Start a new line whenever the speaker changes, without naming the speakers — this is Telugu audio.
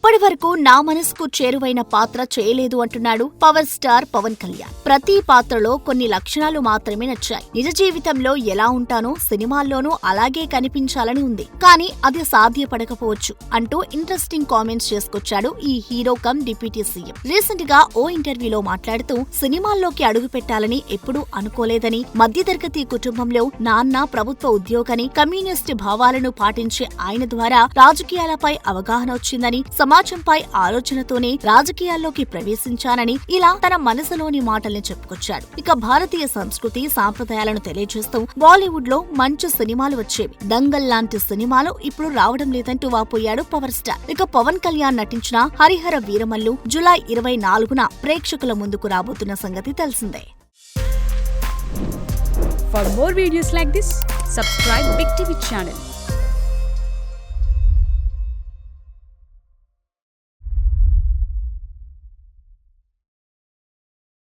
ఇప్పటి వరకు నా మనసుకు చేరువైన పాత్ర చేయలేదు అంటున్నాడు పవర్ స్టార్ పవన్ కళ్యాణ్. ప్రతి పాత్రలో కొన్ని లక్షణాలు మాత్రమే నచ్చాయి. నిజ జీవితంలో ఎలా ఉంటానో సినిమాల్లోనూ అలాగే కనిపించాలని ఉంది, కానీ అది సాధ్యపడకపోవచ్చు అంటూ ఇంట్రెస్టింగ్ కామెంట్స్ చేసుకొచ్చాడు ఈ hero come deputy CM. Recent గా ఓ ఇంటర్వ్యూలో మాట్లాడుతూ సినిమాల్లోకి అడుగు పెట్టాలని ఎప్పుడూ అనుకోలేదని, మధ్యతరగతి కుటుంబంలో నాన్న ప్రభుత్వ ఉద్యోగని, కమ్యూనిస్ట్ భావాలను పాటించే ఆయన ద్వారా రాజకీయాలపై అవగాహన వచ్చిందని, సమాజంపై ఆలోచనతోనే రాజకీయాల్లోకి ప్రవేశించానని ఇలా తన మనసులోని మాటల్ని చెప్పుకొచ్చాడు. ఇక భారతీయ సంస్కృతి సాంప్రదాయాలను తెలియజేస్తూ బాలీవుడ్ లో మంచి సినిమాలు వచ్చేవి, దంగల్ లాంటి సినిమాలు ఇప్పుడు రావడం లేదంటూ వాపోయాడు పవర్ స్టార్. ఇక పవన్ కళ్యాణ్ నటించిన హరిహర వీరమల్లు జూలై 24న ప్రేక్షకుల ముందుకు రాబోతున్న సంగతి తెలిసిందే.
For more videos like this, subscribe Big TV channel.